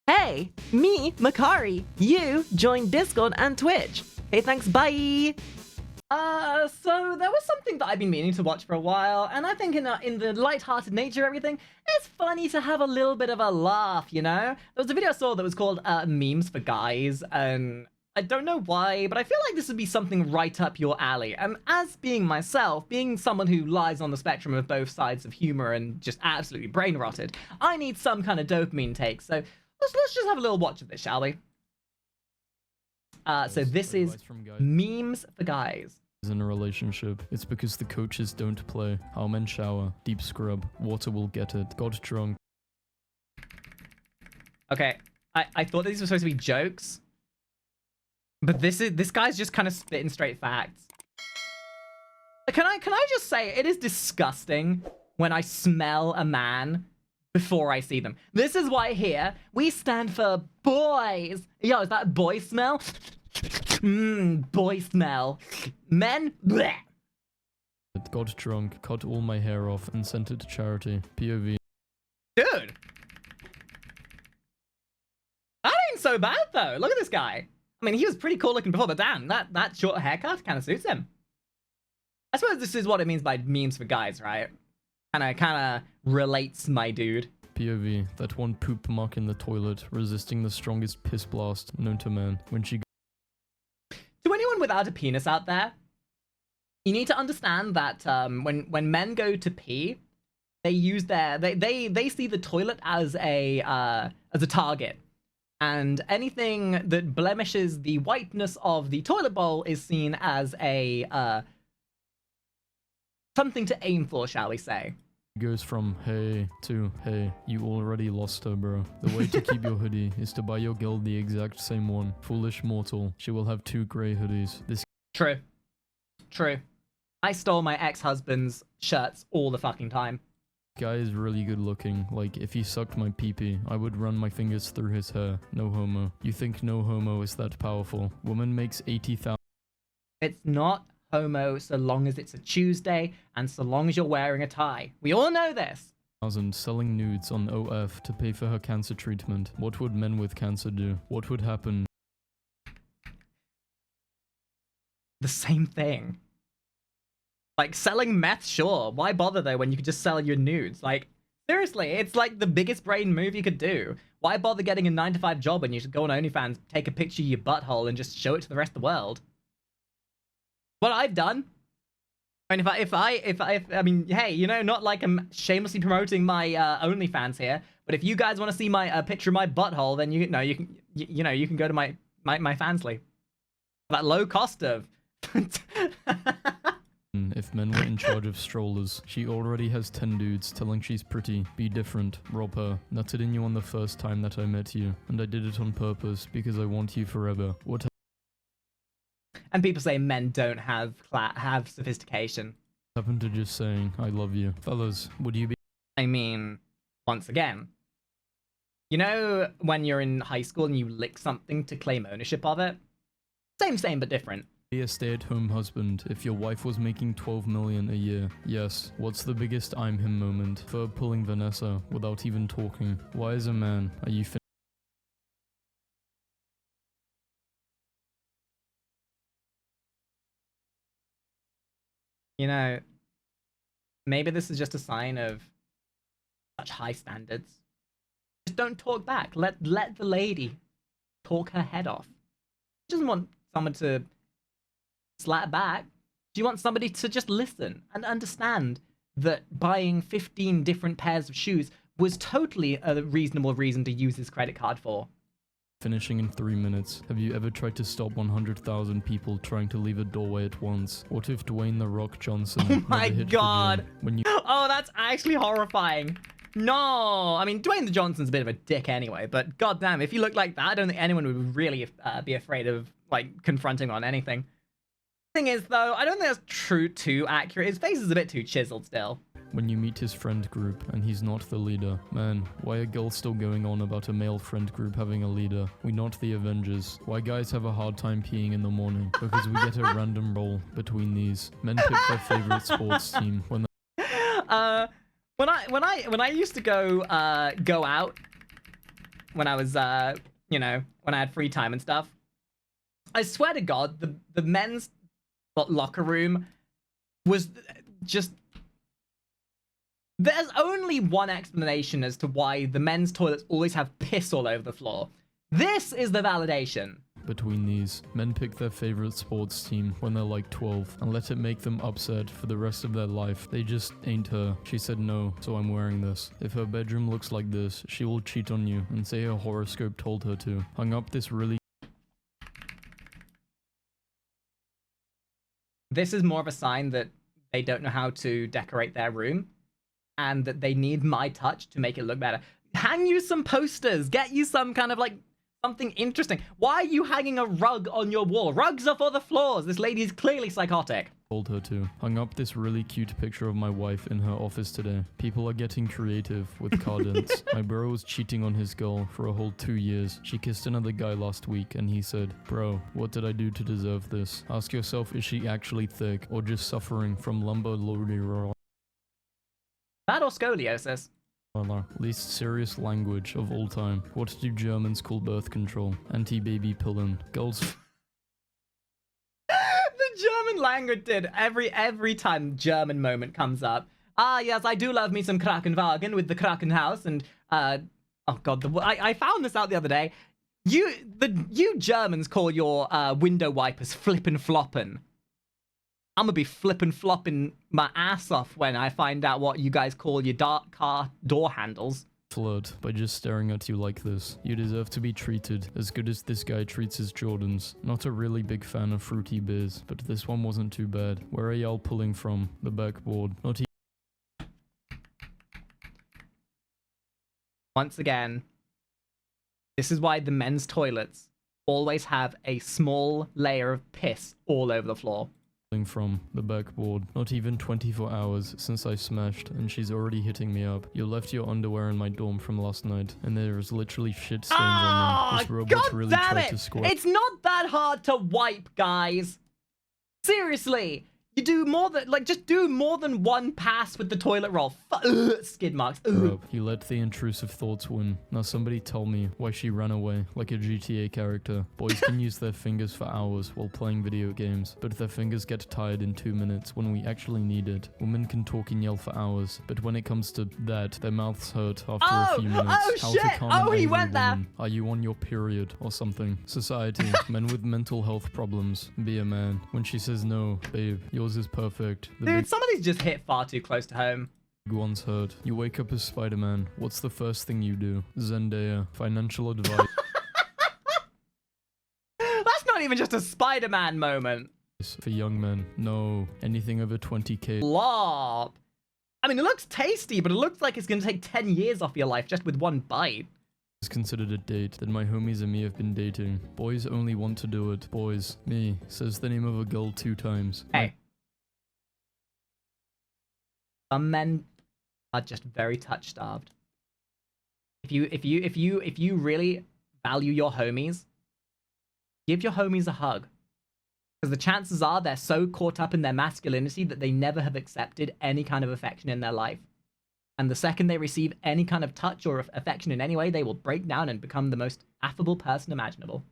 Hey, me, Makari. You joined Discord and Twitch. Hey, thanks, bye. So there was something that I've been meaning to watch for a while, and I think in the light-hearted nature of everything, it's funny to have a little bit of a laugh, you know? There was a video I saw that was called Memes for Guys, and I don't know why, but I feel like this would be something right up your alley. And as being myself, being someone who lies on the spectrum of both sides of humor and just absolutely brain rotted, I need some kind of dopamine take. So let's just have a little watch of this, shall we? So this is Memes for Guys. In a relationship, it's because the coaches don't play. How men shower, deep scrub, water will get it, got drunk. Okay, I thought these were supposed to be jokes, but this guy's just kind of spitting straight facts. Can I just say it is disgusting when I smell a man before I see them. This is why here we stand for boys. Yo, is that boy smell? Boy smell. Men? Bleh. Got drunk, cut all my hair off, and sent it to charity. POV. Dude. That ain't so bad, though. Look at this guy. I mean, he was pretty cool looking before, but damn, that short haircut kind of suits him. I suppose this is what it means by memes for guys, right? Kind of relates, my dude. POV. That one poop mark in the toilet, resisting the strongest piss blast known to man. When she... To anyone without a penis out there, you need to understand that when men go to pee, they use they see the toilet as a target, and anything that blemishes the whiteness of the toilet bowl is seen as a something to aim for, shall we say. Goes from hey to hey, you already lost her, bro. The way to keep your hoodie is to buy your girl the exact same one. Foolish mortal, she will have 2 grey hoodies. This True. I stole my ex-husband's shirts all the fucking time. guy is really good looking. Like, if he sucked my pee-pee, I would run my fingers through his hair. No homo. You think no homo is that powerful? Woman makes 80,000. It's not homo so long as it's a Tuesday and so long as you're wearing a tie. We all know this. Selling nudes on OF to pay for her cancer treatment. What would men with cancer do? What would happen? The same thing. Like, selling meth, sure. Why bother, though, when you could just sell your nudes? Like, seriously, it's like the biggest brain move you could do. Why bother getting a 9-to-5 job when you should go on OnlyFans, take a picture of your butthole, and just show it to the rest of the world? What I've done. I mean, I mean, hey, you know, not like I'm shamelessly promoting my OnlyFans here, but if you guys want to see my picture of my butthole, then you can go to my Fansly. That low cost of. If men were in charge of strollers, she already has 10 dudes telling she's pretty. Be different. Rob her. Nutted in you on the first time that I met you, and I did it on purpose because I want you forever. What? And people say men don't have sophistication. Happened to just saying I love you, fellas? Would you be? I mean, once again, you know when you're in high school and you lick something to claim ownership of it? Same but different. Be a stay-at-home husband if your wife was making 12 million a year. Yes. What's the biggest I'm him moment? For pulling Vanessa without even talking. Why as a man are you You know, maybe this is just a sign of such high standards. Just don't talk back. Let the lady talk her head off. She doesn't want someone to slap back. Do you want somebody to just listen and understand that buying 15 different pairs of shoes was totally a reasonable reason to use his credit card for? finishing in 3 minutes? Have you ever tried to stop 100,000 people trying to leave a doorway at once? What if Dwayne "The Rock" Johnson Oh my never hit god! when you Oh, that's actually horrifying. No! I mean, Dwayne the Johnson's a bit of a dick anyway, but goddamn, if you look like that, I don't think anyone would really be afraid of, like, confronting on anything. Thing is, though, I don't think that's too accurate. His face is a bit too chiseled still. when you meet his friend group and he's not the leader? Man, why are girls still going on about a male friend group having a leader? We not the Avengers. Why guys have a hard time peeing in the morning? Because we get a random roll between these. Men pick their favorite sports team when when I used to go out when I was you know, when I had free time and stuff. I swear to God, the men's locker room was just. There's only one explanation as to why the men's toilets always have piss all over the floor. This is the validation. Between these, men pick their favorite sports team when they're like 12 and let it make them upset for the rest of their life. They just ain't her. She said no, so I'm wearing this. If her bedroom looks like this, she will cheat on you and say her horoscope told her to. Hung up this really. This is more of a sign that they don't know how to decorate their room and that they need my touch to make it look better. Hang you some posters. Get you some kind of like something interesting. Why are you hanging a rug on your wall? Rugs are for the floors. This lady is clearly psychotic. Told her to. Hung up this really cute picture of my wife in her office today. People are getting creative with cardants. My bro was cheating on his girl for a whole 2 years. She kissed another guy last week and he said, "Bro, what did I do to deserve this?" Ask yourself, is she actually thick or just suffering from lumbar That or scoliosis? Least serious language of all time. What do Germans call birth control? Anti-baby pillen. Girls. The German language did every time German moment comes up. Ah, yes, I do love me some Krakenwagen with the Krakenhaus and oh god, I found this out the other day. You Germans call your window wipers flippin' floppin'. I'm gonna be flippin' flopping my ass off when I find out what you guys call your dark car door handles. Flirt by just staring at you like this. You deserve to be treated as good as this guy treats his Jordans. Not a really big fan of fruity beers, but this one wasn't too bad. Where are y'all pulling from? The backboard. Not Once again, this is why the men's toilets always have a small layer of piss all over the floor. From the backboard. Not even 24 hours since I smashed and she's already hitting me up. You left your underwear in my dorm from last night and there's literally shit stains on them. This robot God really damn tried it. to score. It's not that hard to wipe, guys. Seriously. You do more than, like, just do more than one pass with the toilet roll. Skid marks. You let the intrusive thoughts win. Now somebody tell me why she ran away like a GTA character. Boys can use their fingers for hours while playing video games, but their fingers get tired in 2 minutes when we actually need it. Women can talk and yell for hours, but when it comes to that, their mouths hurt after a few minutes. Oh shit! He went there! Are you on your period or something? Society, men with mental health problems, be a man. When she says no, babe, yours is perfect. Dude, some of these just hit far too close to home. Big one's hurt. You wake up as Spider-Man. What's the first thing you do? Zendaya. Financial advice. That's not even just a Spider-Man moment. For young men. No. Anything over 20k. Lop. I mean, it looks tasty, but it looks like it's going to take 10 years off your life just with one bite. Is considered a date that my homies and me have been dating. Boys only want to do it. Boys. Me. Says the name of a girl 2 times. Hey. Some men are just very touch-starved. If you really value your homies, give your homies a hug. Because the chances are they're so caught up in their masculinity that they never have accepted any kind of affection in their life. And the second they receive any kind of touch or affection in any way, they will break down and become the most affable person imaginable.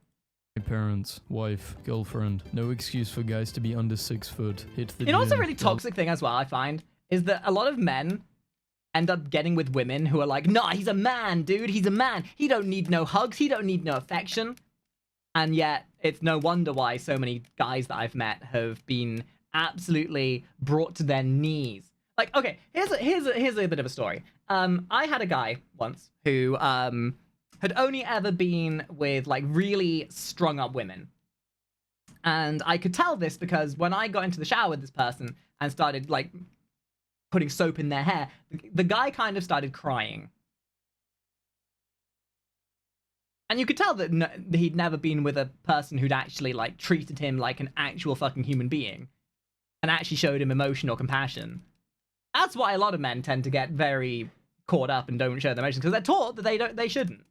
My parents, wife, girlfriend. No excuse for guys to be under 6 foot. Hit the You know what's a gym. really toxic thing as well, I find? Is that a lot of men end up getting with women who are like, nah, he's a man, dude. He's a man. He don't need no hugs. He don't need no affection. And yet, it's no wonder why so many guys that I've met have been absolutely brought to their knees. Like, okay, here's a bit of a story. I had a guy once who had only ever been with, like, really strung up women. And I could tell this because when I got into the shower with this person and started, like, putting soap in their hair, the guy kind of started crying. And you could tell that he'd never been with a person who'd actually, like, treated him like an actual fucking human being and actually showed him emotion or compassion. That's why a lot of men tend to get very caught up and don't show their emotions, because they're taught that they shouldn't.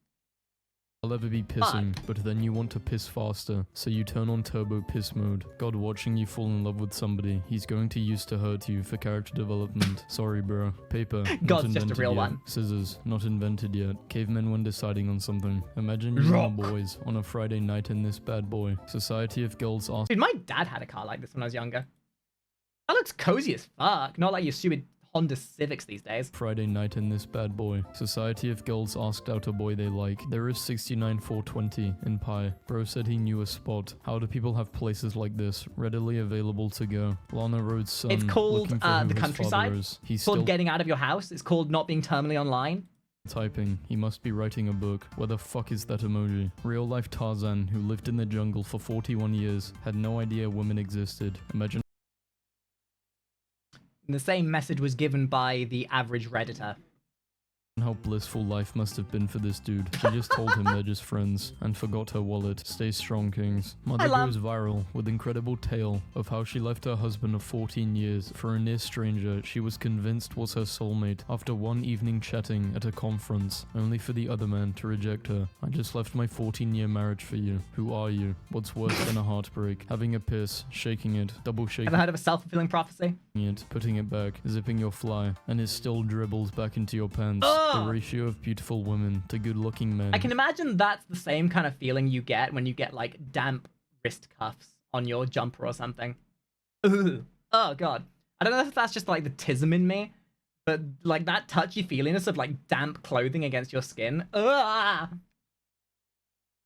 I'll ever be pissing, but then you want to piss faster, so you turn on turbo piss mode. God watching you fall in love with somebody he's going to use to hurt you for character development. Sorry, bro. Paper, not God's invented just a real yet. one. Scissors, not invented yet. Cavemen when deciding on something. Imagine you and the boys on a Friday night in this bad boy. Society of girls ask. Dude, my dad had a car like this when I was younger. That looks cozy as fuck. Not like your stupid Honda Civics these days. Friday night in this bad boy. Society of girls asked out a boy they like. There is 69,420 in Pi. Bro said he knew a spot. How do people have places like this readily available to go? Lana Rhodes' son. It's called looking for who the his countryside. father is. He's It's called still getting out of your house. It's called not being terminally online. typing. He must be writing a book. Where the fuck is that emoji? Real life Tarzan, who lived in the jungle for 41 years, had no idea women existed. Imagine The same message was given by the average Redditor. how blissful life must have been for this dude. She just told him they're just friends and forgot her wallet. Stay strong, kings. Mother goes viral with incredible tale of how she left her husband of 14 years for a near stranger she was convinced was her soulmate after one evening chatting at a conference, only for the other man to reject her. I just left my 14-year marriage for you. Who are you? What's worse than a heartbreak? Having a piss, shaking it, double shaking Ever heard of a self-fulfilling prophecy? it, putting it back, zipping your fly, and it still dribbles back into your pants. The ratio of beautiful women to good-looking men. I can imagine that's the same kind of feeling you get when you get like damp wrist cuffs on your jumper or something. Ooh. Oh god. I don't know if that's just like the tism in me, but like that touchy feelingness of like damp clothing against your skin. Ugh.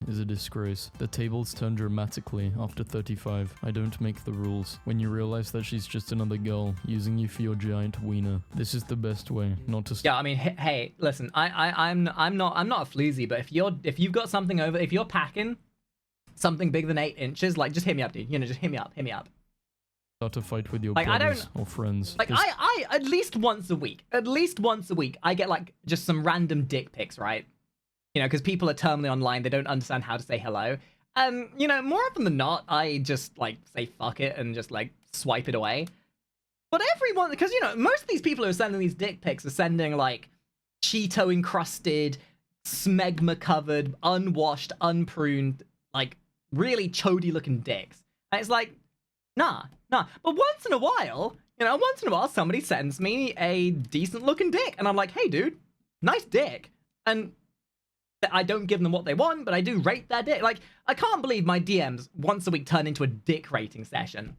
Is a disgrace. The tables turn dramatically after 35. I don't make the rules. When you realize that she's just another girl using you for your giant wiener. This is the best way not to. Yeah, I mean, hey, listen, I'm not a floozy, but if you've got something over, if you're packing something bigger than 8 inches, like just hit me up, dude. You know, just hit me up. Start a fight with your Like, brothers or friends. Like I at least once a week, I get like just some random dick pics, right? You know, because people are terminally online, they don't understand how to say hello. You know, more often than not, I just like say fuck it and just like swipe it away. But everyone, because you know, most of these people who are sending these dick pics are sending like Cheeto encrusted, smegma covered, unwashed, unpruned, like really chody looking dicks. And it's like, nah. But once in a while, somebody sends me a decent looking dick, and I'm like, hey, dude, nice dick. And I don't give them what they want, but I do rate their dick. Like, I can't believe my DMs once a week turn into a dick rating session.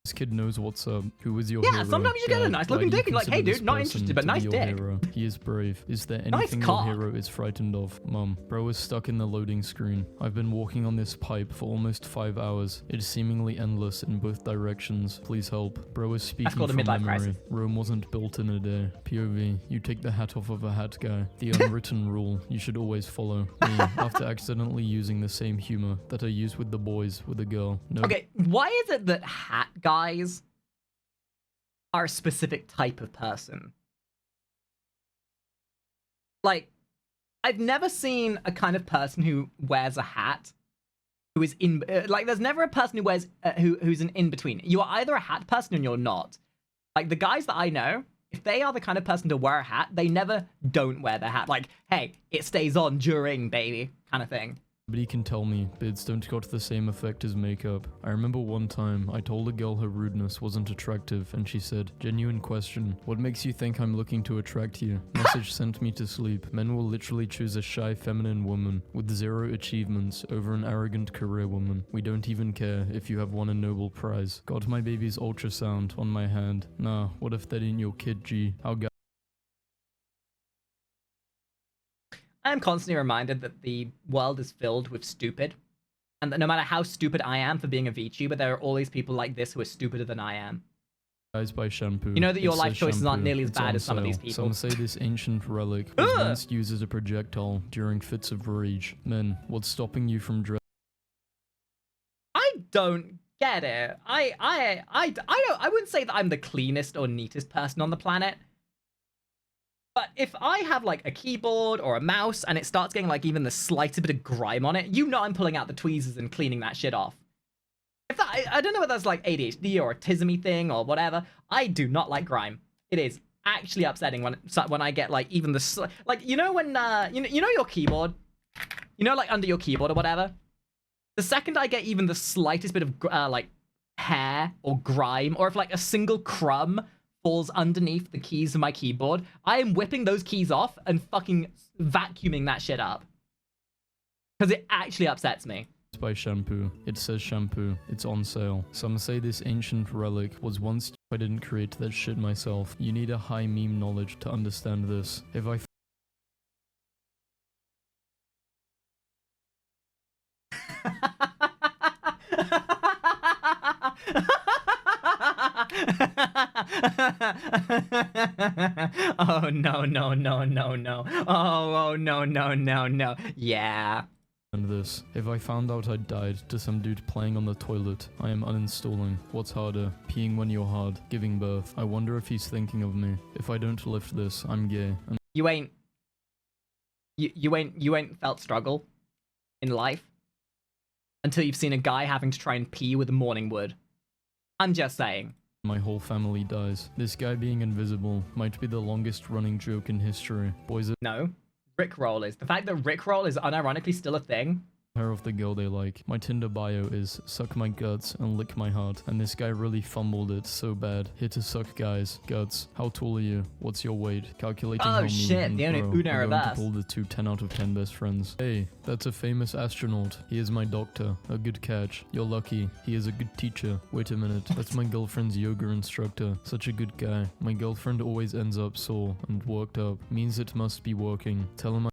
This kid knows what's up. Who is your Yeah, hero? sometimes you get a nice looking dick and like, hey dude, not interested, but nice dick. Hero. He is brave. Is there Nice anything your cock. hero is frightened of? Mum, bro is stuck in the loading screen. I've been walking on this pipe for almost 5 hours. It is seemingly endless in both directions. Please help. Bro is speaking called a from midlife memory. crisis. Rome wasn't built in a day. POV, you take the hat off of a hat guy. The unwritten rule you should always follow. Me, after accidentally using the same humor that I use with the boys with a girl. No. Okay, why is it that hat guys are a specific type of person? Like, I've never seen a kind of person who wears a hat who is in like there's never a person who wears who's an in between. You are either a hat person and you're not. Like the guys that I know, if they are the kind of person to wear a hat, they never don't wear their hat. Like, hey, it stays on during, baby, kind of thing. Nobody can tell me bids don't got the same effect as makeup. I remember one time I told a girl her rudeness wasn't attractive and she said, genuine question, what makes you think I'm looking to attract you? Message sent me to sleep. Men will literally choose a shy feminine woman with 0 achievements over an arrogant career woman. We don't even care if you have won a Nobel Prize. Got my baby's ultrasound on my hand. Nah, what if that ain't your kid, G? How I am constantly reminded that the world is filled with stupid, and that no matter how stupid I am for being a VTuber, there are all these people like this who are stupider than I am. guys buy shampoo. You know that your It life says choices aren't shampoo. nearly as It's bad on as some of these sale. people. Some say this ancient relic was once used as a projectile during fits of rage. Men, what's stopping you from dressing? I don't get it. I wouldn't say that I'm the cleanest or neatest person on the planet. But if I have like a keyboard or a mouse and it starts getting like even the slightest bit of grime on it, you know I'm pulling out the tweezers and cleaning that shit off. If that, I don't know whether that's like ADHD or a tismy thing or whatever. I do not like grime. It is actually upsetting when I get like even the like you know when you know your keyboard you know, like under your keyboard or whatever. The second I get even the slightest bit of like hair or grime, or if like a single crumb falls underneath the keys of my keyboard, I am whipping those keys off and fucking vacuuming that shit up. Because it actually upsets me. By shampoo. It says shampoo. It's on sale. Some say this ancient relic was once. I didn't create that shit myself. You need a high meme knowledge to understand this. If I oh no no no no no. Oh no no no no. Yeah. and this. If I found out I died to some dude playing on the toilet, I am uninstalling. What's harder? Peeing when you're hard, giving birth. I wonder if he's thinking of me. If I don't lift this, I'm gay. And You ain't felt struggle in life until you've seen a guy having to try and pee with morning wood. I'm just saying. my whole family dies. This guy being invisible might be the longest running joke in history. Boys are No. Rickroll is. The fact that Rickroll is unironically still a thing. hair of the girl they like. My Tinder bio is suck my guts and lick my heart. And this guy really fumbled it so bad. Here to suck guys. Guts. How tall are you? What's your weight? Calculating how Oh me shit, and the only bro Uno are going to reverse. pull the two 10 out of 10 best friends. Hey, that's a famous astronaut. He is my doctor. A good catch. You're lucky. He is a good teacher. Wait a minute. That's my girlfriend's yoga instructor. Such a good guy. My girlfriend always ends up sore and worked up. Means it must be working. Tell him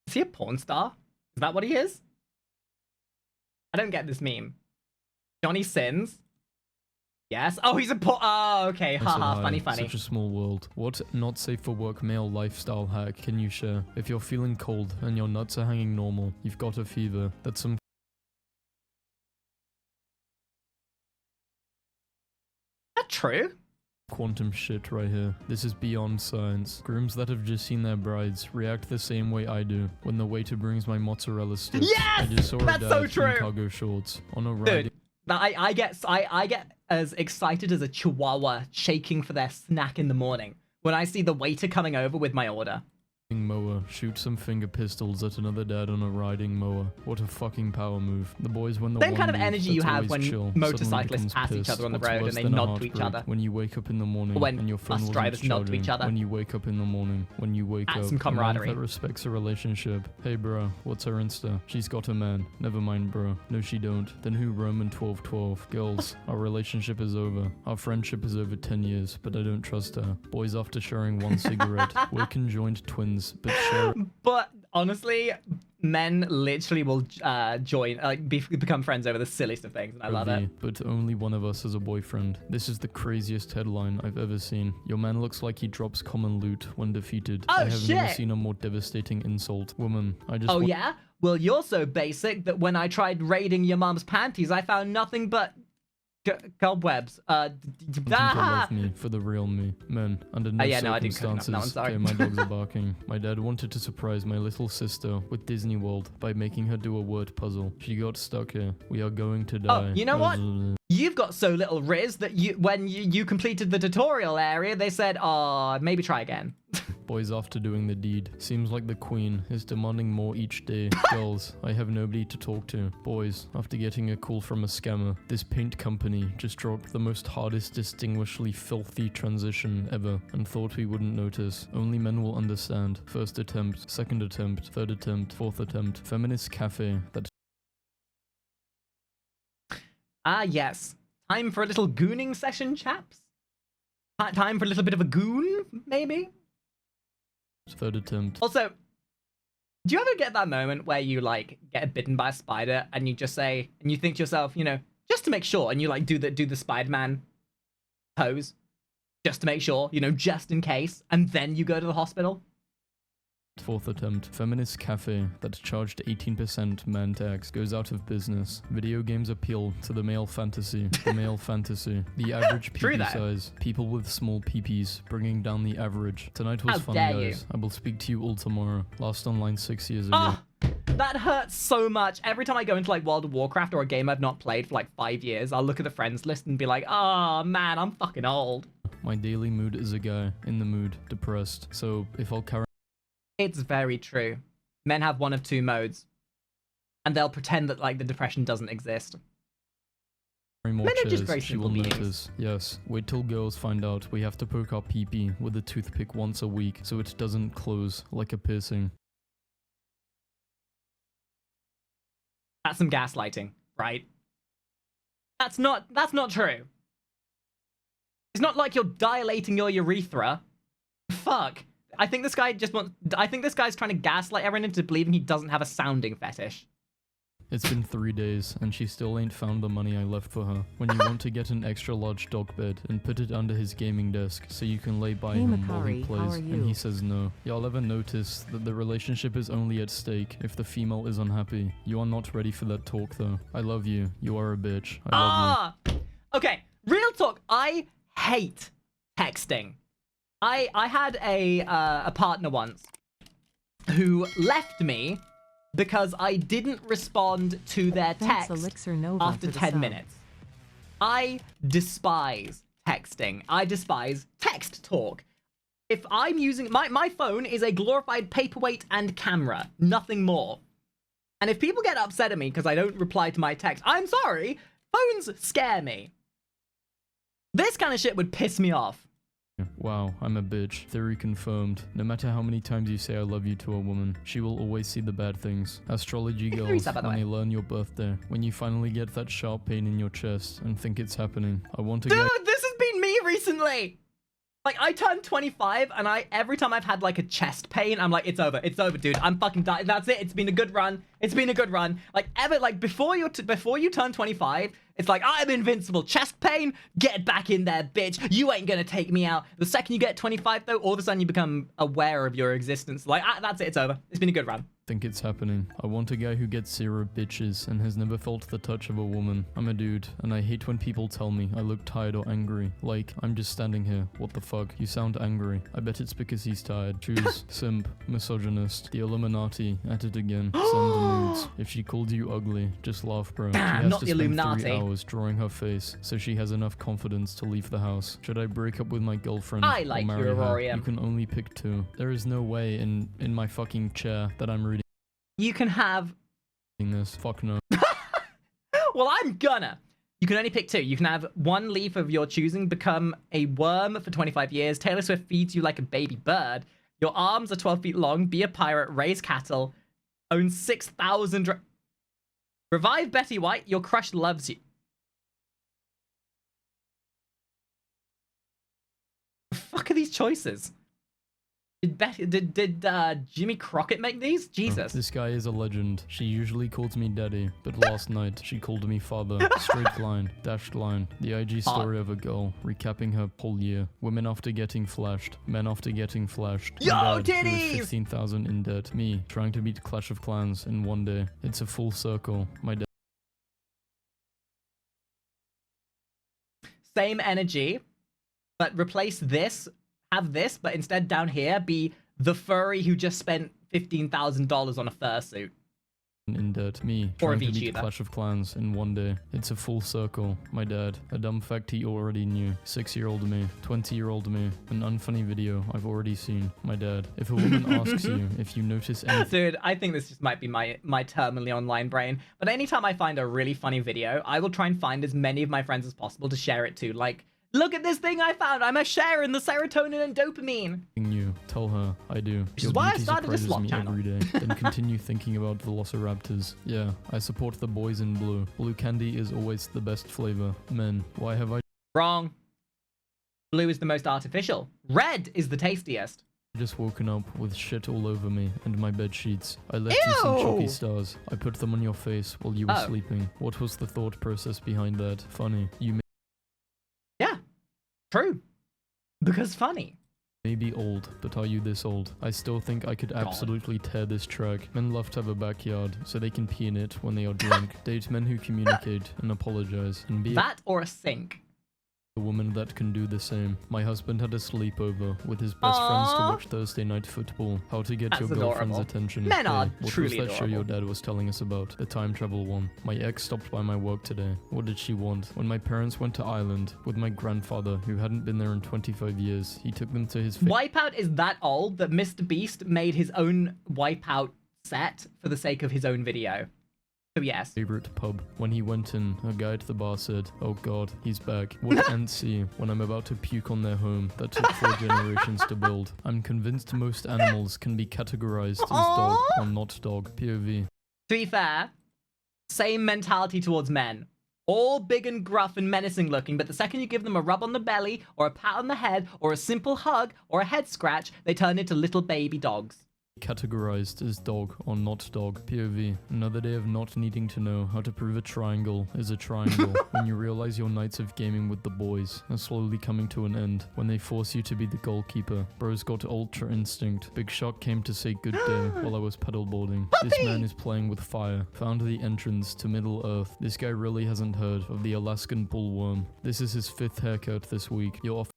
Is he a porn star? Is that what he is? I don't get this meme. Johnny Sins? Yes. Oh, he's a porn. Oh, okay. I said Haha, hi. funny, funny. Such a small world. What not safe for work male lifestyle hack can you share? If you're feeling cold and your nuts are hanging normal, you've got a fever. That's some Is that true? quantum shit right here. This is beyond science. Grooms that have just seen their brides react the same way I do when the waiter brings my mozzarella sticks. Yes! I just saw a That's dad so in true! cargo shorts on a ride. Dude, I get as excited as a chihuahua shaking for their snack in the morning when I see the waiter coming over with my order. Mower, shoot some finger pistols at another dad on a riding mower. What a fucking power move. The boys when the Same one kind of move energy you that's have always when chill motorcyclists suddenly pass becomes each other on the pissed. road What's and they worse than a nod to each heartbreak? other. When you wake up in the morning Or when and your phone bus wasn't drivers nod to charging. each other. When you wake up in the morning, when you wake Add up, some a man camaraderie. that respects a relationship. Hey bro, what's her Insta? She's got a man. Never mind bro. No she don't. Then who Roman 1212? Girls, our relationship is over. Our friendship is over 10 years, but I don't trust her. Boys after sharing one cigarette. We're conjoined twins, but share But honestly, men literally will become friends over the silliest of things, and I love it. But only one of us has a boyfriend. This is the craziest headline I've ever seen. Your man looks like he drops common loot when defeated. Oh, I have never shit. seen a more devastating insult. Woman, I just Oh yeah? Well, you're so basic that when I tried raiding your mom's panties, I found nothing but cobwebs. want him to love me for the real me. Men, under no yeah, no, I didn't cook enough. circumstances. No, I'm sorry. Okay, my dogs are barking. My dad wanted to surprise my little sister with Disney World by making her do a word puzzle. She got stuck here. We are going to die. Oh, you know what? You've got so little riz that when you completed the tutorial area, they said, oh, maybe try again. Boys after doing the deed. Seems like the queen is demanding more each day. Girls, I have nobody to talk to. Boys, after getting a call from a scammer, this paint company just dropped the most hardest distinguishedly filthy transition ever and thought we wouldn't notice. Only men will understand. First attempt, second attempt, third attempt, fourth attempt. Feminist cafe that Ah, yes. Time for a little gooning session, chaps? Time for a little bit of a goon, maybe? third attempt. Also, do you ever get that moment where you, like, get bitten by a spider and you just say, and you think to yourself, you know, just to make sure, and you, like, do the Spider-Man pose, just to make sure, you know, just in case, and then you go to the hospital? Fourth attempt. Feminist cafe that charged 18% man tax goes out of business. Video games appeal to the male fantasy. The male fantasy. The average True PP that. size. People with small PPs bringing down the average. Tonight was How fun, dare you. guys. I will speak to you all tomorrow. Last online 6 years ago. Oh, that hurts so much. Every time I go into, like, World of Warcraft or a game I've not played for, like, 5 years, I'll look at the friends list and be like, oh, man, I'm fucking old. My daily mood is a guy in the mood, depressed. So if I'll carry It's very true. Men have one of two modes. And they'll pretend that, like, the depression doesn't exist. More Men are just chairs, very she simple will beings. notice. Yes, wait till girls find out we have to poke our pee-pee with a toothpick once a week so it doesn't close like a piercing. That's some gaslighting, right? That's not true. It's not like you're dilating your urethra. Fuck. I think this guy's trying to gaslight everyone into believing he doesn't have a sounding fetish. It's been 3 days, and she still ain't found the money I left for her. When you want to get an extra large dog bed and put it under his gaming desk so you can lay by Hey, him while he Makari, how plays, are and you? he says no. Y'all ever notice that the relationship is only at stake if the female is unhappy? You are not ready for that talk, though. I love you. You are a bitch. I love you. Okay, real talk. I hate texting. I had a partner once who left me because I didn't respond to their Thanks, text Elixir Nova, after for the 10 sub. minutes. I despise texting. I despise text talk. If I'm using... My phone is a glorified paperweight and camera. Nothing more. And if people get upset at me because I don't reply to my text, I'm sorry. Phones scare me. This kind of shit would piss me off. Wow, I'm a bitch. Theory confirmed. No matter how many times you say I love you to a woman, she will always see the bad things. Astrology Hey, girls, Teresa, by the when way. they learn your birthday, when you finally get that sharp pain in your chest and think it's happening. I want to Dude, get this has been me recently. Like, I turned 25, and every time I've had, like, a chest pain, I'm like, it's over, dude. I'm fucking dying. That's it. It's been a good run. It's been a good run. Like, before you turn 25, it's like, I'm invincible. Chest pain, get back in there, bitch. You ain't gonna take me out. The second you get 25, though, all of a sudden you become aware of your existence. Like, that's it. It's over. It's been a good run. think it's happening. I want a guy who gets zero bitches and has never felt the touch of a woman. I'm a dude, and I hate when people tell me I look tired or angry. Like, I'm just standing here. What the fuck? You sound angry. I bet it's because he's tired. Choose simp, misogynist, the Illuminati, at it again. Send nudes. If she called you ugly, just laugh, bro. She Damn, has not to the spend Illuminati. 3 hours drawing her face so she has enough confidence to leave the house. Should I break up with my girlfriend I or like marry you, her? Aurorium. You can only pick two. There is no way in my fucking chair that I'm reading You can have... this. Fuck no. Well, I'm gonna. You can only pick two. You can have one leaf of your choosing become a worm for 25 years. Taylor Swift feeds you like a baby bird. Your arms are 12 feet long. Be a pirate. Raise cattle. Own 6,000... Revive Betty White. Your crush loves you. The fuck are these choices? Did Jimmy Crockett make these? Jesus. This guy is a legend. She usually calls me daddy, but last night she called me father. Straight line, dashed line. The IG story of a girl, recapping her whole year. Women after getting flashed. Men after getting flashed. Yo, My dad, who is titties! 15,000 in debt. Me, trying to beat Clash of Clans in one day. It's a full circle. My dad. Same energy, but replace this, have this, but instead down here be the furry who just spent $15,000 on a fursuit. In debt. Me, Or a trying to beat VTuber. Clash of Clans in one day. It's a full circle. My dad, a dumb fact he already knew. 6-year-old me, 20-year-old me, an unfunny video I've already seen. My dad. If a woman asks you if you notice anything Dude, I think this just might be my terminally online brain, but anytime I find a really funny video, I will try and find as many of my friends as possible to share it to. Like, look at this thing I found! I'm a share in the serotonin and dopamine! new, tell her I do. Which is Your why I beauty started a surprises slot me channel. every day. Then continue thinking about velociraptors. Yeah, I support the boys in blue. Blue candy is always the best flavor. Men, why have I Wrong. Blue is the most artificial. Red is the tastiest. just woken up with shit all over me and my bed sheets? I left you some chalky Ew! stars. I put them on your face while you were Oh. sleeping. What was the thought process behind that? Funny. You Yeah, true. Because funny. may be old, but are you this old? I still think I could absolutely tear this track. Men love to have a backyard, so they can pee in it when they are drunk. Date men who communicate and apologize, and be That or a sink. A woman that can do the same. My husband had a sleepover with his best friends to watch Thursday night football. How to get your girlfriend's attention. Men are what truly was that show adorable. your dad was telling us about? The time travel one. My ex stopped by my work today. What did she want? When my parents went to Ireland with my grandfather, who hadn't been there in 25 years, he took them to his Wipeout is that old that Mr. Beast made his own Wipeout set for the sake of his own video. So yes. favorite pub. When he went in, a guy at the bar said, "Oh god, he's back. What ants see when I'm about to puke on their home that took 4 generations to build?" I'm convinced most animals can be categorized as dog or not dog. POV. To be fair, same mentality towards men. All big and gruff and menacing looking, but the second you give them a rub on the belly, or a pat on the head, or a simple hug, or a head scratch, they turn into little baby dogs. Categorized as dog or not dog. POV. Another day of not needing to know how to prove a triangle is a triangle. When you realize your nights of gaming with the boys are slowly coming to an end. When they force you to be the goalkeeper. Bros got ultra instinct. Big Shark came to say good day while I was paddleboarding. This man is playing with fire. Found the entrance to Middle Earth. This guy really hasn't heard of the Alaskan bullworm. This is his 5th haircut this week. You're off.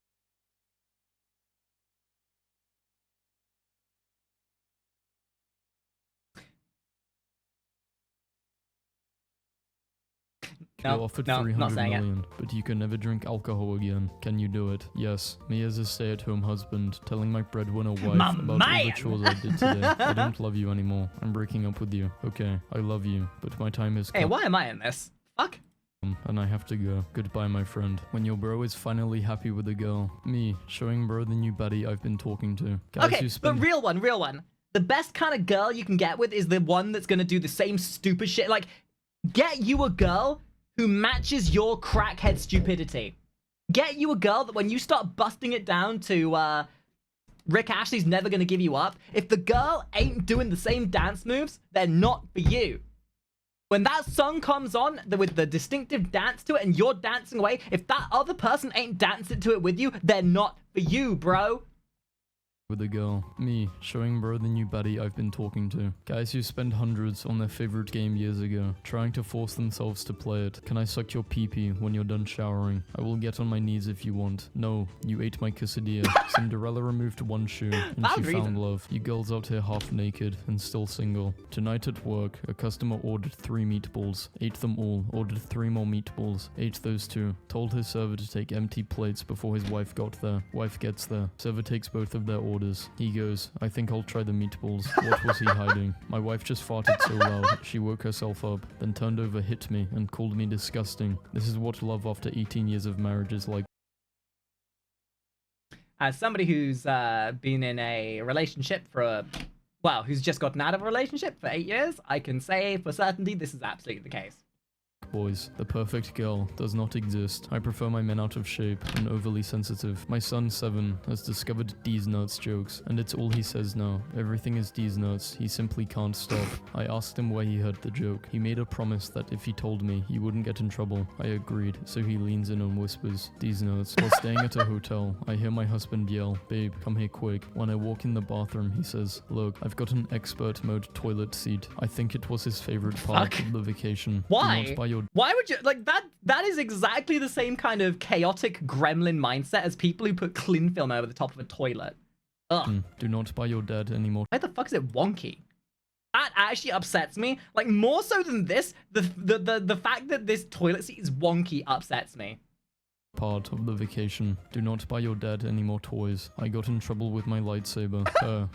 You're offered 300 million, but you can never drink alcohol again. Can you do it? Yes. Me as a stay-at-home husband, telling my breadwinner wife about all the chores I did today. I don't love you anymore. I'm breaking up with you. Okay, I love you, but my time is come. Hey, why am I in this? Fuck. And I have to go. Goodbye, my friend. When your bro is finally happy with a girl. Me, showing bro the new baddie I've been talking to. Guys Okay, but real one. The best kind of girl you can get with is the one that's gonna do the same stupid shit. Like, get you a girl who matches your crackhead stupidity. Get you a girl that when you start busting it down to Rick Ashley's Never Gonna Give You Up, if the girl ain't doing the same dance moves, they're not for you. When that song comes on with the distinctive dance to it and you're dancing away, if that other person ain't dancing to it with you, they're not for you, bro. With a girl. Me, showing bro the new baddie I've been talking to. Guys who spend hundreds on their favorite game years ago, trying to force themselves to play it. Can I suck your pee-pee when you're done showering? I will get on my knees if you want. No, you ate my quesadilla. Cinderella removed one shoe, and she found love. You girls out here half naked and still single. Tonight at work, a customer ordered 3 meatballs. Ate them all, ordered 3 more meatballs. Ate those 2. Told his server to take empty plates before his wife got there. Wife gets there. Server takes both of their orders. He goes, "I think I'll try the meatballs." What was he hiding? My wife just farted so loud, she woke herself up, then turned over, hit me, and called me disgusting. This is what love after 18 years of marriage is like. As somebody who's been in a relationship for who's just gotten out of a relationship for 8 years, I can say for certainty this is absolutely the case. Boys, the perfect girl does not exist. I prefer my men out of shape and overly sensitive. My son 7 has discovered D's nuts jokes, and it's all he says now. Everything is D's nuts. He simply can't stop. I asked him where he heard the joke. He made a promise that if he told me, he wouldn't get in trouble. I agreed, so he leans in and whispers, "D's nuts." While staying at a hotel, I hear my husband yell, "Babe, come here quick." When I walk in the bathroom, he says, "Look, I've got an expert mode toilet seat." I think it was his favorite part of the vacation. Why? Do not buy your Why would you like that? That is exactly the same kind of chaotic gremlin mindset as people who put cling film over the top of a toilet. Ugh. Do not buy your dad anymore. Why the fuck is it wonky? That actually upsets me. Like, more so than this, the fact that this toilet seat is wonky upsets me. Part of the vacation. Do not buy your dad any more toys. I got in trouble with my lightsaber.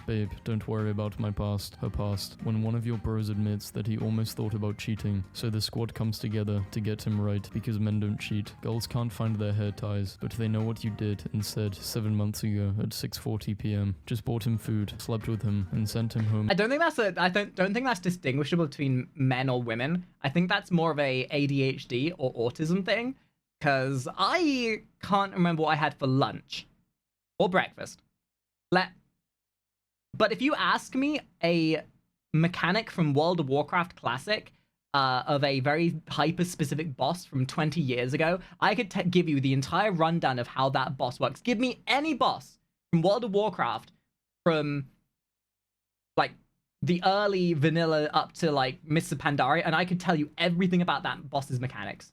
Babe, don't worry about my past. Her past. When one of your bros admits that he almost thought about cheating, so the squad comes together to get him right because men don't cheat. Girls can't find their hair ties, but they know what you did and said 7 months ago at 6:40 p.m. Just bought him food, slept with him, and sent him home. I don't think that's distinguishable between men or women. I think that's more of a ADHD or autism thing. Because I can't remember what I had for lunch or breakfast. But if you ask me a mechanic from World of Warcraft Classic of a very hyper-specific boss from 20 years ago, I could give you the entire rundown of how that boss works. Give me any boss from World of Warcraft from, like, the early vanilla up to, like, Mr. Pandaria, and I could tell you everything about that boss's mechanics.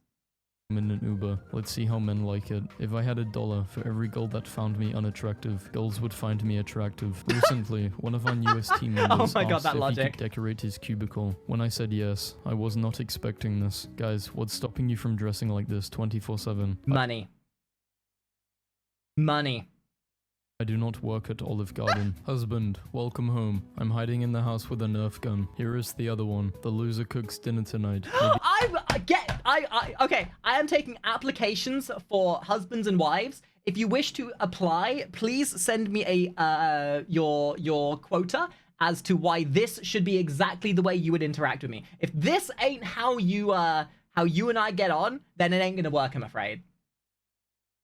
in an Uber. Let's see how men like it. If I had $1 for every girl that found me unattractive, girls would find me attractive. Recently, one of our newest team members Oh my God, asked that if logic. he could decorate his cubicle. When I said yes, I was not expecting this. Guys, what's stopping you from dressing like this 24/7? Money. Money. I do not work at Olive Garden. Husband, welcome home. I'm hiding in the house with a Nerf gun. Here is the other one. The loser cooks dinner tonight. Okay, I am taking applications for husbands and wives. If you wish to apply, please send me a your quota as to why this should be exactly the way you would interact with me. If this ain't how you and I get on, then it ain't gonna work, I'm afraid.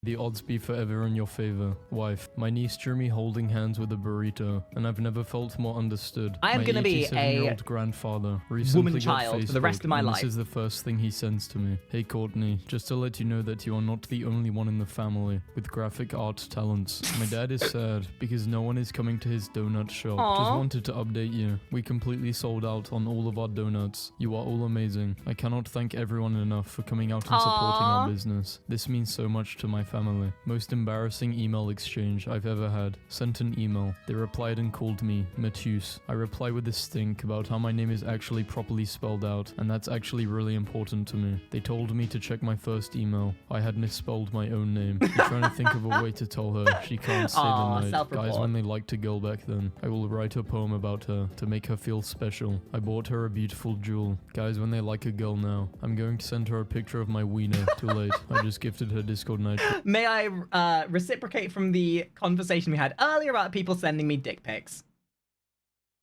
The odds be forever in your favor. Wife, my niece drew me holding hands with a burrito, and I've never felt more understood. I am My gonna be 87-year-old grandfather recently woman got child for the rest Facebook, of my and life. This is the first thing he sends to me. Hey Courtney, just to let you know that you are not the only one in the family with graphic art talents. My dad is sad because no one is coming to his donut shop. Aww. Just wanted to update you. We completely sold out on all of our donuts. You are all amazing. I cannot thank everyone enough for coming out and supporting our business. This means so much to my family. Most embarrassing email exchange I've ever had. Sent an email. They replied and called me Matthews. I reply with a stink about how my name is actually properly spelled out, and that's actually really important to me. They told me to check my first email. I had misspelled my own name. I'm trying to think of a way to tell her she can't say the night. Self-report. Guys, when they liked a girl back then, I will write a poem about her to make her feel special. I bought her a beautiful jewel. Guys, when they like a girl now, I'm going to send her a picture of my wiener. Too late. I just gifted her Discord night. May I reciprocate from the conversation we had earlier about people sending me dick pics?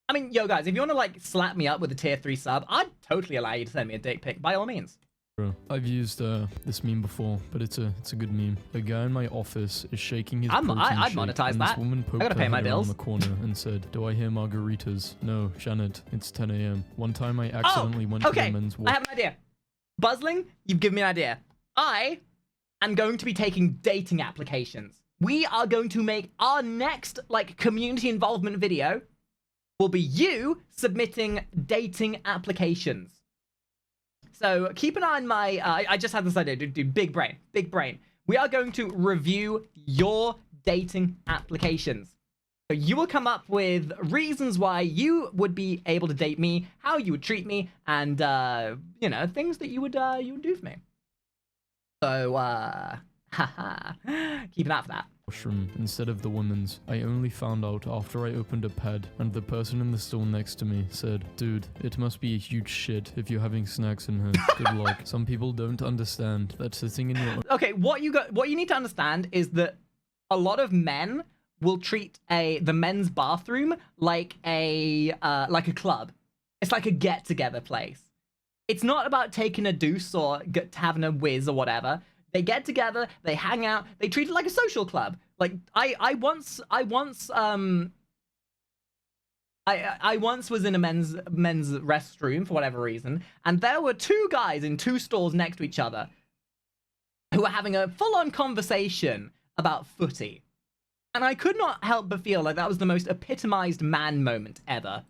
I mean, yo guys, if you want to like slap me up with a tier 3 sub, I'd totally allow you to send me a dick pic, by all means. I've used this meme before, but it's a good meme. A guy in my office is shaking his protein I'd shake, monetize and that. this woman poked I gotta her pay my head around bills. the corner and said, "Do I hear margaritas?" No, Janet, it's 10 a.m. One time I accidentally went to the men's I have an idea. Buzzling, you've given me an idea. I am going to be taking dating applications. We are going to make our next like community involvement video will be you submitting dating applications. So keep an eye on my, I just had this idea, dude, big brain. We are going to review your dating applications. So you will come up with reasons why you would be able to date me, how you would treat me, and, you know, things that you would do for me. So, haha, keep an eye out for that. washroom instead of the women's. I only found out after I opened a pad, and the person in the store next to me said, "Dude, it must be a huge shit if you're having snacks in here. Good luck." Some people don't understand that sitting in your Okay, what you need to understand is that a lot of men will treat the men's bathroom like a club. It's like a get-together place. It's not about taking a deuce or having a whiz or whatever. They get together, they hang out, they treat it like a social club. Like I once was in a men's restroom for whatever reason, and there were two guys in two stalls next to each other who were having a full-on conversation about footy. And I could not help but feel like that was the most epitomized man moment ever.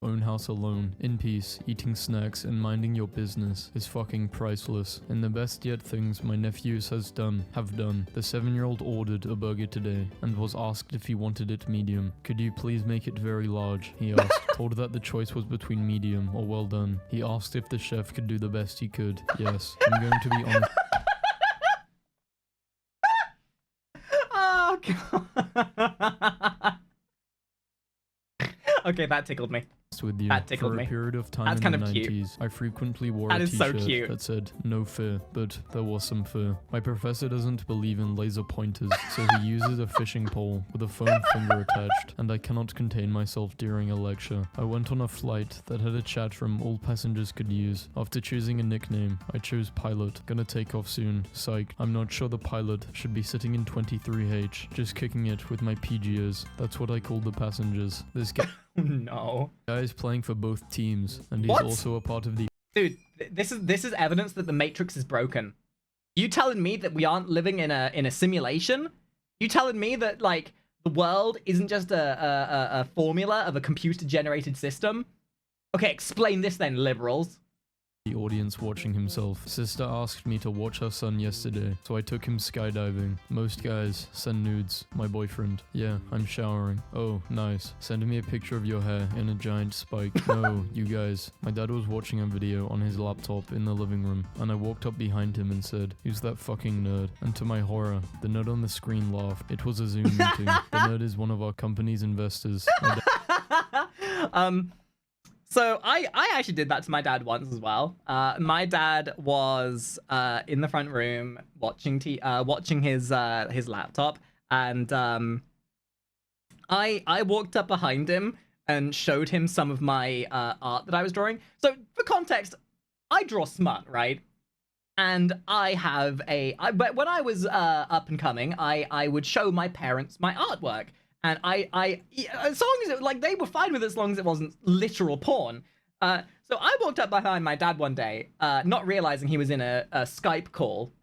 own house alone, in peace, eating snacks and minding your business is fucking priceless. And the best yet things my nephews have done. The 7-year-old ordered a burger today and was asked if he wanted it medium. "Could you please make it very large?" he asked. Told that the choice was between medium or well done. He asked if the chef could do the best he could. Yes, I'm going to be honest. Oh, God. Okay, that tickled me. With you. That tickled For a me. period of time That's in kind the of cute. 90s, I frequently wore That a is so t-shirt cute. that said "No fear," but there was some fear. My professor doesn't believe in laser pointers, so he uses a fishing pole with a foam finger attached, and I cannot contain myself during a lecture. I went on a flight that had a chat room all passengers could use. After choosing a nickname, I chose Pilot. Gonna take off soon. Psych. I'm not sure the pilot should be sitting in 23H, just kicking it with my PGOs. That's what I call the passengers. This guy No. is playing for both teams, and he's What? also a part of the Dude, this is evidence that the Matrix is broken. You telling me that we aren't living in a simulation? You telling me that like the world isn't just a formula of a computer generated system? Okay, explain this then, liberals. the audience watching himself. Sister asked me to watch her son yesterday, so I took him skydiving. Most guys send nudes. My boyfriend. Yeah, I'm showering. Oh, nice. Send me a picture of your hair in a giant spike. No, you guys. My dad was watching a video on his laptop in the living room, and I walked up behind him and said, "Who's that fucking nerd?" And to my horror, the nerd on the screen laughed. It was a Zoom meeting. The nerd is one of our company's investors. So I actually did that to my dad once as well. My dad was in the front room watching his laptop, and I walked up behind him and showed him some of my art that I was drawing. So for context, I draw smut, right? And I have but when I was up and coming, I would show my parents my artwork. And as long as they were fine with it as long as it wasn't literal porn. So I walked up behind my dad one day, not realizing he was in a Skype call,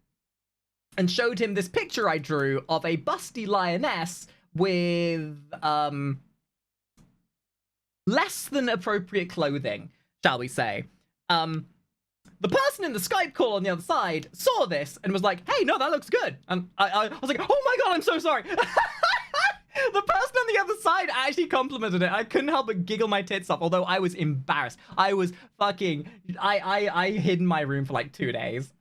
and showed him this picture I drew of a busty lioness with less than appropriate clothing, shall we say. The person in the Skype call on the other side saw this and was like, "Hey, no, that looks good." And I was like, "Oh my god, I'm so sorry." The person on the other side actually complimented it. I couldn't help but giggle my tits off, although I was embarrassed. I was fucking... I hid in my room for like 2 days.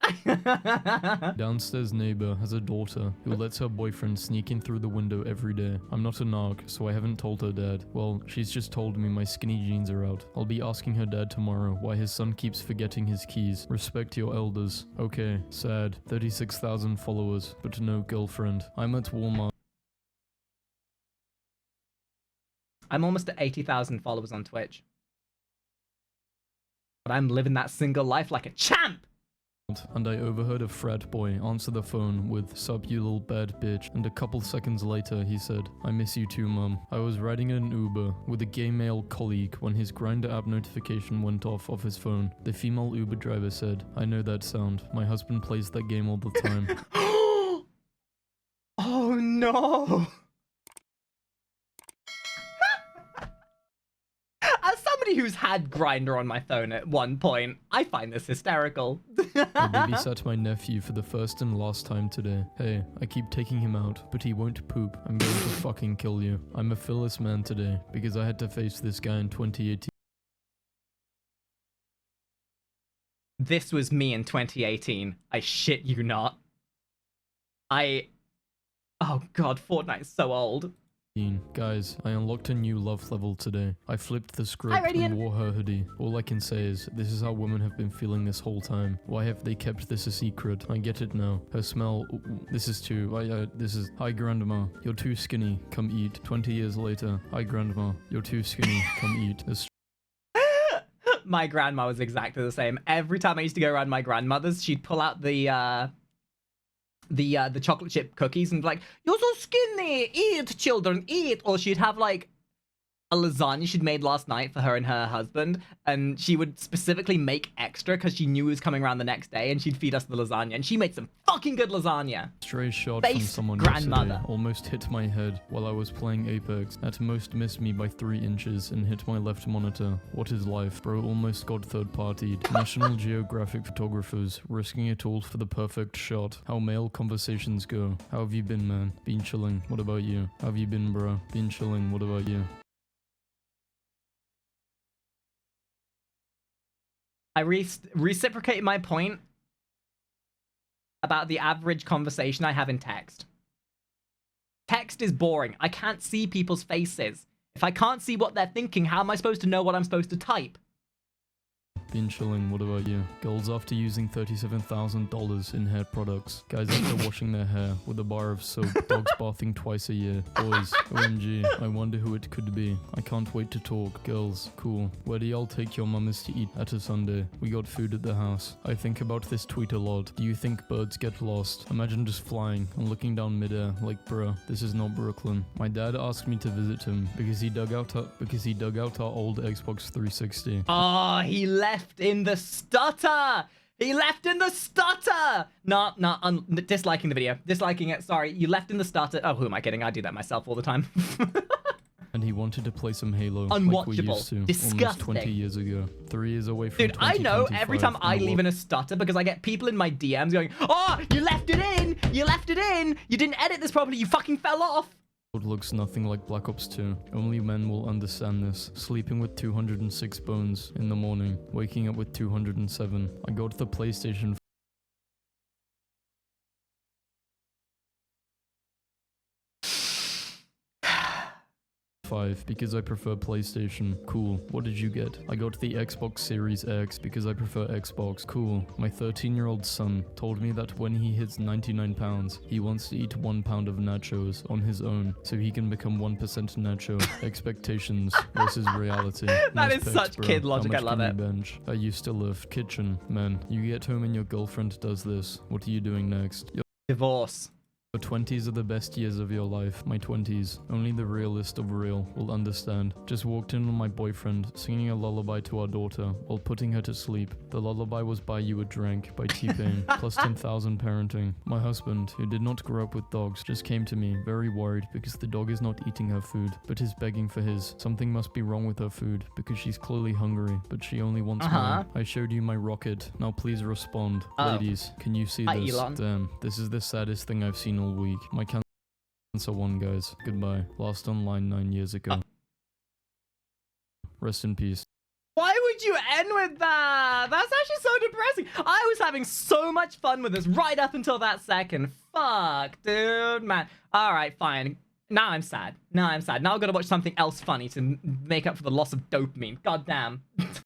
Downstairs neighbor has a daughter who lets her boyfriend sneak in through the window every day. I'm not a narc, so I haven't told her dad. Well, she's just told me my skinny jeans are out. I'll be asking her dad tomorrow why his son keeps forgetting his keys. Respect your elders. Okay, sad. 36,000 followers, but no girlfriend. I'm at Walmart. I'm almost at 80,000 followers on Twitch. But I'm living that single life like a champ! And I overheard a frat boy answer the phone with, "Sup, you little bad bitch," and a couple seconds later he said, "I miss you too, mum." I was riding in an Uber with a gay male colleague when his Grindr app notification went off his phone. The female Uber driver said, "I know that sound. My husband plays that game all the time." Oh no! As somebody who's had Grindr on my phone at one point, I find this hysterical. I babysat my nephew for the first and last time today. Hey, I keep taking him out, but he won't poop. I'm going to fucking kill you. I'm a Phyllis man today, because I had to face this guy in 2018. This was me in 2018. I shit you not. Oh god, Fortnite's so old. Guys, I unlocked a new love level today. I flipped the script and wore her hoodie. All I can say is, this is how women have been feeling this whole time. Why have they kept this a secret? I get it now. Her smell... This is too... this is... Hi, Grandma. You're too skinny. Come eat. 20 years later. Hi, Grandma. You're too skinny. Come eat. My grandma was exactly the same. Every time I used to go around my grandmother's, she'd pull out the chocolate chip cookies and be like, "You're so skinny, eat, children, eat." Or she'd have like a lasagna she'd made last night for her and her husband, and she would specifically make extra because she knew he was coming around the next day, and she'd feed us the lasagna, and she made some fucking good lasagna. Stray shot from someone yesterday almost hit my head while I was playing Apex. At most missed me by 3 inches and hit my left monitor. What is life? Bro almost got third-partied. National Geographic photographers risking it all for the perfect shot. How male conversations go. How have you been, man? Been chilling. What about you? How have you been, bro? Been chilling. What about you? I reciprocate my point about the average conversation I have in text. Text is boring. I can't see people's faces. If I can't see what they're thinking, how am I supposed to know what I'm supposed to type? Been chilling. What about you? Girls after using $37,000 in hair products. Guys after washing their hair with a bar of soap. Dogs bathing twice a year. Boys, OMG, I wonder who it could be. I can't wait to talk. Girls, cool. Where do y'all take your mamas to eat at a Sunday? We got food at the house. I think about this tweet a lot. Do you think birds get lost? Imagine just flying and looking down midair like, bruh, this is not Brooklyn. My dad asked me to visit him because he dug out our old Xbox 360. Oh, he left in the stutter. He left in the stutter. Disliking the video. Disliking it. Sorry, you left in the stutter. Oh, who am I kidding? I do that myself all the time. And and he wanted to play some Halo like we Unwatchable. used to almost Disgusting. 20 years ago. 3 years away from Dude, I know every time 2025, I and leave in a stutter because I get people in my DMs going, oh, you left it in! You left it in! You didn't edit this properly, you fucking fell off! It looks nothing like Black Ops 2. Only men will understand this. Sleeping with 206 bones in the morning, waking up with 207. I got the PlayStation 5 because I prefer PlayStation. Cool. What did you get? I got the Xbox Series X because I prefer Xbox. Cool. My 13-year-old son told me that when he hits 99 pounds, he wants to eat 1 pound of nachos on his own so he can become 1% nacho. Expectations versus reality. That Nice is pecs, such bro. kid logic, How I much love can it. you bench? I used to live kitchen. Man, you get home and your girlfriend does this. What are you doing next? Divorce. Your 20s are the best years of your life. My 20s. Only the realist of real will understand. Just walked in on my boyfriend singing a lullaby to our daughter while putting her to sleep. The lullaby was Buy You a Drink by T-Pain plus 10,000 parenting. My husband, who did not grow up with dogs, just came to me very worried because the dog is not eating her food but is begging for his. Something must be wrong with her food because she's clearly hungry but she only wants more. I showed you my rocket. Now please respond. Ladies, can you see Hi, this? Elon. Damn, this is the saddest thing I've seen all week. My cancer won, guys. Goodbye. Last online 9 years ago. Rest in peace. Why would you end with that? That's actually so depressing. I was having so much fun with this right up until that second. Fuck, dude, man. All right, fine. Now I'm sad. Now I'm sad. Now I've got to watch something else funny to make up for the loss of dopamine. God damn.